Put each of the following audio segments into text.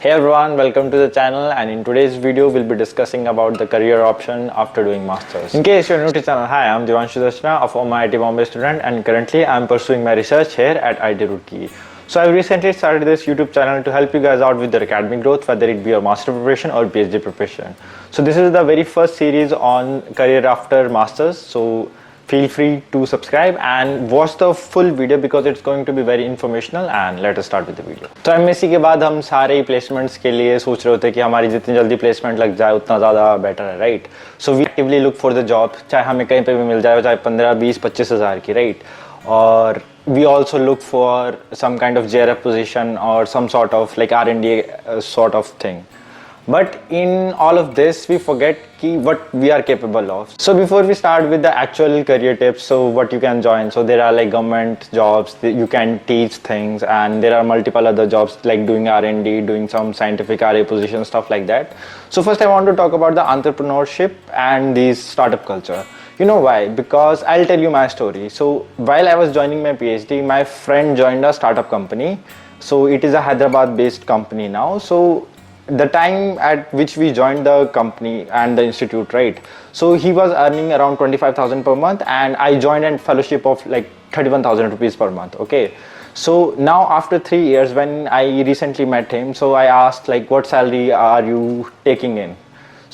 Hey everyone, welcome to the channel, and in today's video we'll be discussing about the career option after doing masters. In case you're new to the channel, hi, I'm Devanshu Dashna, a former IIT Bombay student, and currently I'm pursuing my research here at IIT Roorkee. So I recently started this YouTube channel to help you guys out with your academic growth, whether it be your master preparation or PhD preparation. So this is the very first series on career after masters. So feel free to subscribe and watch the full video because it's going to be very informational, and let us start with the video. तो MSc के बाद हम सारे placements के लिए सोच रहे होते हैं कि हमारी जितनी जल्दी प्लेसमेंट लग जाए उतना ज़्यादा बेटर है, right? So we actively look for the job, चाहे हमें कहीं पे भी मिल जाए, चाहे 15, 20, 25 हज़ार की, राइट? और we also look for some kind of JRF position or some sort of like R&D sort of thing. But in all of this, we forget what we are capable of. So before we start with the actual career tips, so what you can join. So there are like government jobs, you can teach things, and there are multiple other jobs like doing R&D, doing some scientific RA position, stuff like that. So first I want to talk about the entrepreneurship and the startup culture. You know why? Because I'll tell you my story. So while I was joining my PhD, my friend joined a startup company. So it is a Hyderabad based company now. So the time at which we joined the company and the institute, right? So he was earning around 25,000 per month, and I joined a fellowship of like 31,000 rupees per month. Okay. So now after 3 years, when I recently met him, so I asked like, what salary are you taking in?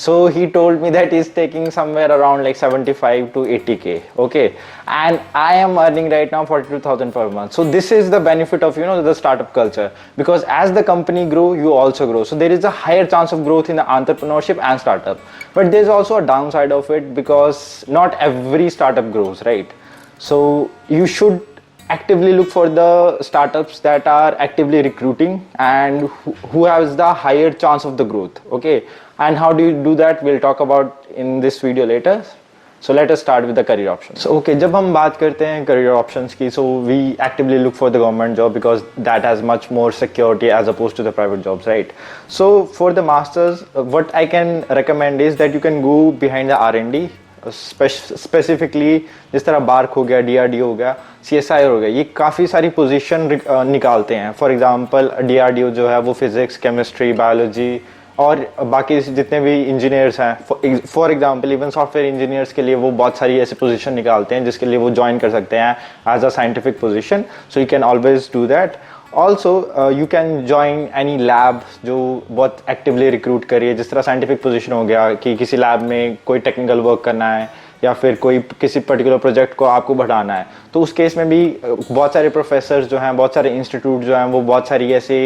So he told me that he's taking somewhere around like 75 to 80k, okay, and I am earning right now 42,000 per month. So this is the benefit of, you know, the startup culture, because as the company grow, you also grow. So there is a higher chance of growth in the entrepreneurship and startup. But there's also a downside of it, because not every startup grows, right? So you should actively look for the startups that are actively recruiting and who has the higher chance of the growth, okay? And how do you do that, we'll talk about in this video later. So let us start with the career options. So okay, जब हम बात करते हैं career options की, so we actively look for the government job because that has much more security as opposed to the private jobs, right? So for the masters, what I can recommend is that you can go behind the R&D, specifically जिस तरह bark हो गया, DRDO हो गया, CSIR हो गया, ये काफ़ी सारी पोजीशन निकालते हैं. फॉर एग्जांपल DRDO जो है वो फिजिक्स, केमिस्ट्री, बायोलॉजी और बाकी जितने भी इंजीनियर्स हैं, for example even software engineers के लिए वो बहुत सारी ऐसी पोजीशन निकालते हैं जिसके लिए वो ज्वाइन कर सकते हैं as a scientific position. So you can always do that. Also you can join any lab जो बहुत एक्टिवली रिक्रूट करिए, जिस तरह साइंटिफिक पोजीशन हो गया कि किसी लैब में कोई टेक्निकल वर्क करना है या फिर कोई किसी पर्टिकुलर प्रोजेक्ट को आपको बढ़ाना है, तो उस केस में भी बहुत सारे प्रोफेसर जो हैं, बहुत सारे इंस्टीट्यूट जो हैं, वो बहुत सारी ऐसे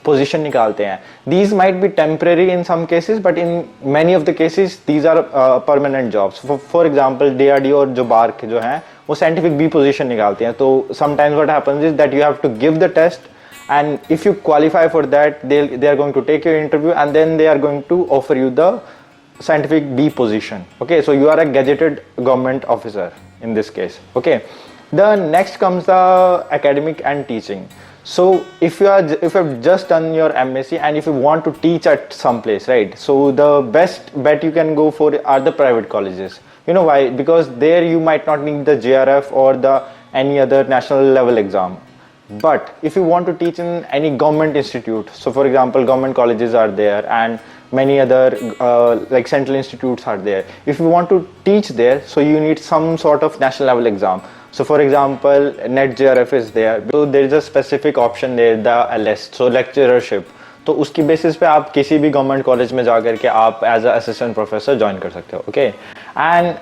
पोजीशन निकालते हैं. These might be temporary in some cases, but in many of the cases these are permanent jobs. For example DRDO और जो बार्क जो हैं वो साइंटिफिक बी पोजीशन निकालते हैं. तो sometimes what happens is that you have to give the test, and if you qualify for that, they are going to take your interview, and then they are going to offer you the scientific B position. Okay, so you are a gazetted government officer in this case. Okay, the next comes the academic and teaching. So if you have just done your MSc and if you want to teach at some place, right, so the best bet you can go for are the private colleges. You know why? Because there you might not need the JRF or the any other national level exam. But if you want to teach in any government institute, so for example government colleges are there and many other like central institutes are there. If you want to teach there, so you need some sort of national level exam. So for example NET JRF is there, so there is a specific option there, the LS, so lecturership. तो उसकी basis पे आप किसी भी government college में जाकर के आप as a assistant professor join कर सकते हो. Okay, and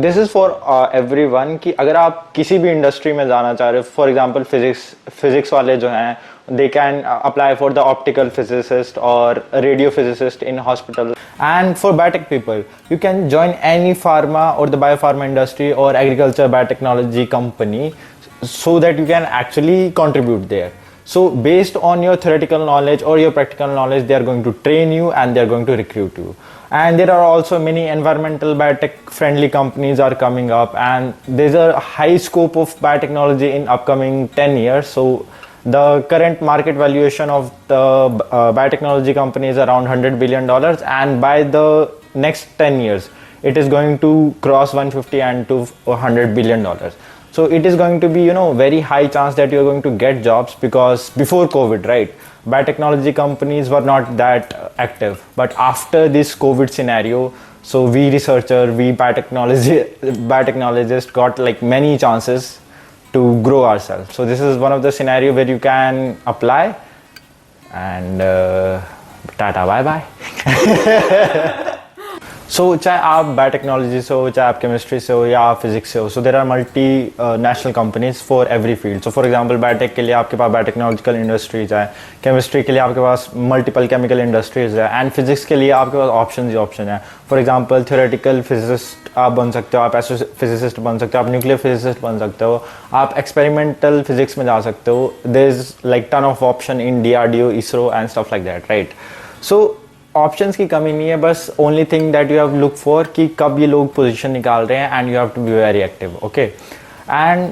this is for everyone कि अगर आप किसी भी इंडस्ट्री में जाना चाह रहे हो, फॉर एग्जांपल फिजिक्स वाले जो हैं they can apply for the optical physicist or radio physicist in hospital. And for biotech people, you can join any pharma or the biopharma industry or agriculture biotechnology company so that you can actually contribute there. So based on your theoretical knowledge or your practical knowledge, they are going to train you and they are going to recruit you. And there are also many environmental biotech friendly companies are coming up, and there's a high scope of biotechnology in upcoming 10 years. So the current market valuation of the biotechnology company is around $100 billion, and by the next 10 years it is going to cross 150 and to $100 billion. So it is going to be, very high chance that you're going to get jobs, because before COVID, right, biotechnology companies were not that active. But after this COVID scenario, so we biotechnologists got like many chances to grow ourselves. So this is one of the scenario where you can apply, and tata bye bye. सो चाहे आप biotechnology से हो, चाहे आप chemistry से हो या physics से हो, so there are multinational companies for every field. So for example biotech के लिए आपके पास बायोटेक्नोलॉजिकल इंडस्ट्रीज है, केमिस्ट्री के लिए आपके पास मल्टीपल केमिकल इंडस्ट्रीज है, एंड फिजिक्स के लिए आपके पास ऑप्शन ही ऑप्शन है. फॉर एग्जांपल थ्योरेटिकल फिजिसिस्ट आप बन सकते हो, आप फिजिसिस्ट बन सकते हो, आप न्यूक्लियर फिजिसिस्ट बन सकते हो, आप एक्सपेरिमेंटल फिजिक्स में जा सकते हो. There is like ton of option in DRDO, ISRO and stuff like that, right. So options की कमी नहीं है, बस only thing that you have look for कि कब ये लोग पोजीशन निकाल रहे हैं, and you have to be very active. Okay, and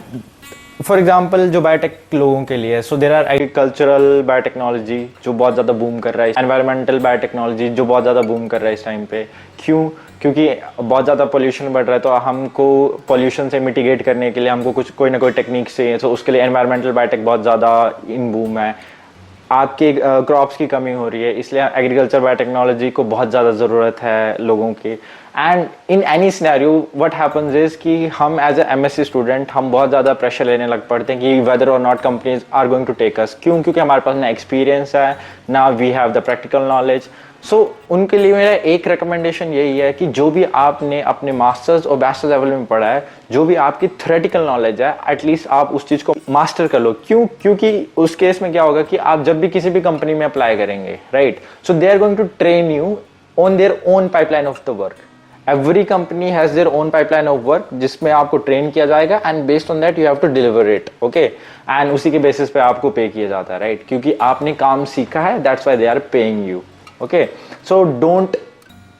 for example जो बायोटेक लोगों के लिए, so there are agricultural biotechnology जो बहुत ज़्यादा बूम कर रहा है, एनवायरमेंटल बायोटेक्नोलॉजी जो बहुत ज़्यादा बूम कर रहा है इस टाइम पे. क्यों? क्योंकि बहुत ज़्यादा पोल्यूशन बढ़ रहा है, तो हमको पोल्यूशन से मिटिगेट करने के लिए हमको कोई ना कोई टेक्निक से, तो उसके लिए एनवायरमेंटल बायोटेक बहुत ज़्यादा इन बूम है. आपके क्रॉप्स की कमी हो रही है, इसलिए एग्रीकल्चर बायोटेक्नोलॉजी को बहुत ज़्यादा ज़रूरत है लोगों की. And in any scenario what happens is कि हम एज ए MSc स्टूडेंट हम बहुत ज़्यादा प्रेशर लेने लग पड़ते हैं कि वेदर और not companies are going to take us. क्यों? क्योंकि हमारे पास ना एक्सपीरियंस है, ना we have the practical knowledge. So उनके लिए मेरा एक रिकमेंडेशन यही है कि जो भी आपने अपने मास्टर्स और बैचलर लेवल में पढ़ा है, जो भी आपकी थ्योरेटिकल नॉलेज है, एटलीस्ट आप उस चीज़ को मास्टर कर लो. क्यों? क्योंकि उस केस में क्या होगा कि आप जब भी किसी भी कंपनी में अप्लाई करेंगे, right, so they are going to train you on their own pipeline of the work. Every company has their own pipeline of work जिसमें आपको ट्रेन किया जाएगा, and based on that you have to deliver it. Okay, and उसी के basis पे आपको पे किया जाता है, राइट, क्योंकि आपने काम सीखा है, that's why they are paying you. Okay, so don't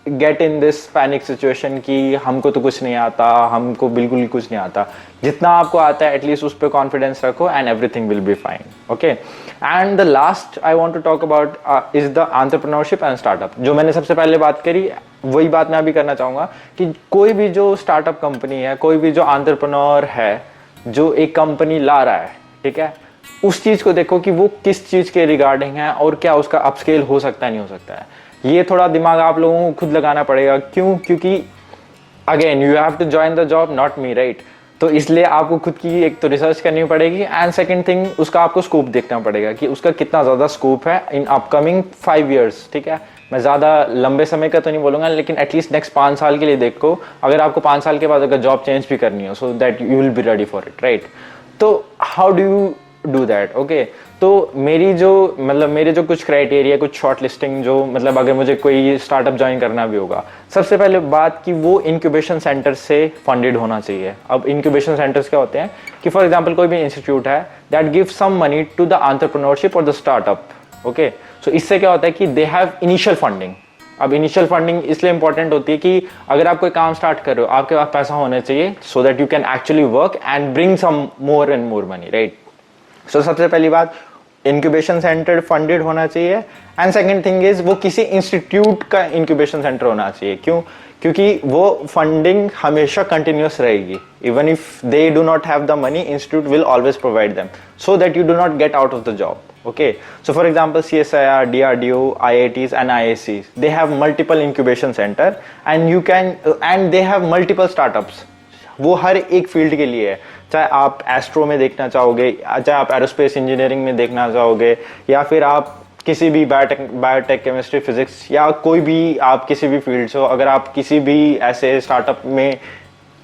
get in this panic situation कि हमको तो कुछ नहीं आता, हमको बिल्कुल ही कुछ नहीं आता. जितना आपको आता है एटलीस्ट उस पर कॉन्फिडेंस रखो, and everything will be fine. Okay, and the last I want to talk about is the entrepreneurship and startup. जो मैंने सबसे पहले बात करी, वही बात मैं अभी करना चाहूँगा कि कोई भी जो स्टार्टअप कंपनी है, कोई भी जो एंटरप्रेन्योर है जो एक कंपनी ला रहा है, ठीक है, उस चीज़ को देखो कि वो किस चीज़ के रिगार्डिंग है और क्या उसका अपस्केल हो सकता है, नहीं हो सकता है. ये थोड़ा दिमाग आप लोगों को खुद लगाना पड़ेगा. क्यों? क्योंकि again you have to join the job, not me, right. तो इसलिए आपको खुद की एक तो रिसर्च करनी पड़ेगी, एंड सेकंड थिंग उसका आपको स्कोप देखना पड़ेगा कि उसका कितना ज़्यादा स्कोप है इन अपकमिंग 5 years. ठीक है, मैं ज़्यादा लंबे समय का तो नहीं बोलूँगा, लेकिन एटलीस्ट नेक्स्ट 5 साल के लिए देखो. अगर आपको 5 साल के बाद अगर जॉब चेंज भी करनी हो, so that you will be ready for it, right. तो how do you do that? Okay, तो मेरे जो कुछ क्राइटेरिया, कुछ शॉर्ट लिस्टिंग, जो मतलब अगर मुझे कोई स्टार्टअप ज्वाइन करना भी होगा, सबसे पहले बात कि वो इंक्यूबेशन सेंटर से फंडेड होना चाहिए. अब इंक्यूबेशन सेंटर्स क्या होते हैं कि फॉर एग्जांपल कोई भी इंस्टीट्यूट है that give some money to the entrepreneurship और द स्टार्टअप. ओके, सो इससे क्या होता है कि दे हैव इनिशियल फंडिंग. अब इनिशियल फंडिंग इसलिए इंपॉर्टेंट होती है कि अगर आप कोई काम स्टार्ट कर रहे हो, आपके पास पैसा होना चाहिए so that you can actually work and bring some more and more money, right. So सबसे पहली बात, इंक्यूबेशन सेंटर फंडेड होना चाहिए. एंड सेकंड थिंग इज वो किसी इंस्टीट्यूट का इंक्यूबेशन सेंटर होना चाहिए. क्यों? क्योंकि वो फंडिंग हमेशा कंटिन्यूस रहेगी. Even if they do not have the money, institute will always provide them so that you do not get out of the job. Okay, so for example CSIR, DRDO, IITs and IICs, they have multiple incubation center and they have multiple startups. वो हर एक field के लिए है. चाहे आप astro में देखना चाहोगे, चाहे आप एरोस्पेस इंजीनियरिंग में देखना चाहोगे, या फिर आप किसी भी बायोटेक, केमिस्ट्री, फिजिक्स, या कोई भी आप किसी भी फील्ड से हो, अगर आप किसी भी ऐसे स्टार्टअप में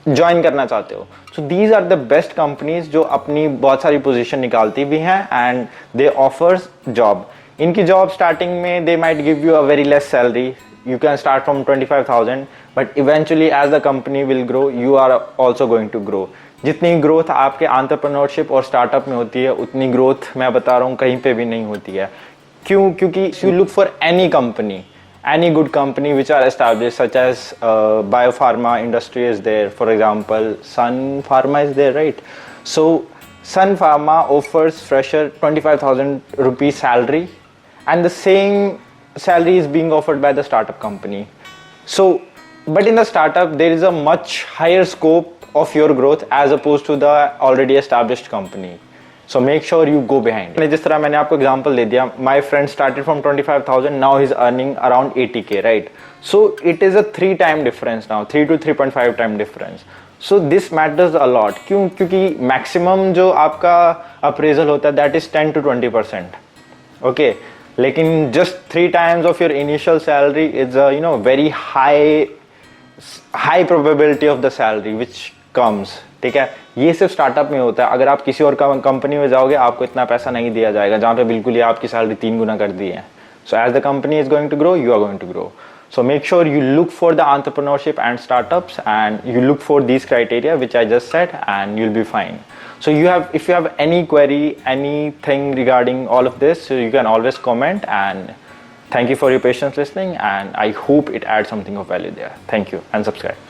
ज्वाइन करना चाहते हो, so these are the best companies जो अपनी बहुत सारी पोजीशन निकालती भी हैं एंड दे ऑफर्स जॉब. इनकी जॉब स्टार्टिंग में they might give you a very less salary. You can start from 25,000, but eventually as the company will grow, you are also going to grow. जितनी growth आपके entrepreneurship और startup में होती है, उतनी growth मैं बता रहा हूँ कहीं पे भी नहीं होती है. क्यों? क्योंकि you look for any company, any good company which are established, such as biopharma industry is there. For example, Sun Pharma is there, right? So Sun Pharma offers fresher 25,000 rupees salary, and the same salary is being offered by the startup company. So But in the startup, there is a much higher scope of your growth as opposed to the already established company. So make sure you go behind. जिस तरह मैंने आपको example दे दिया, my friend started from 25,000, now he's earning around 80k, right? So it is a 3 time difference now, 3 to 3.5 time difference. So this matters a lot. क्यों? क्योंकि maximum जो आपका appraisal होता है that is 10 to 20%. Okay, लेकिन just 3 times of your initial salary is a very high probability of the salary which comes. ठीक है, ये सिर्फ स्टार्टअप में होता है. अगर आप किसी और कंपनी में जाओगे आपको इतना पैसा नहीं दिया जाएगा जहाँ पे बिल्कुल ही आपकी सैलरी 3 गुना कर दी है. So as the company is going to grow, you are going to grow. So make sure you look for the entrepreneurship and startups, and you look for these criteria which I just said, and you'll be fine. So if you have any query, anything regarding all of this, so you can always comment. And thank you for your patience listening, and I hope it adds something of value there. Thank you, and subscribe.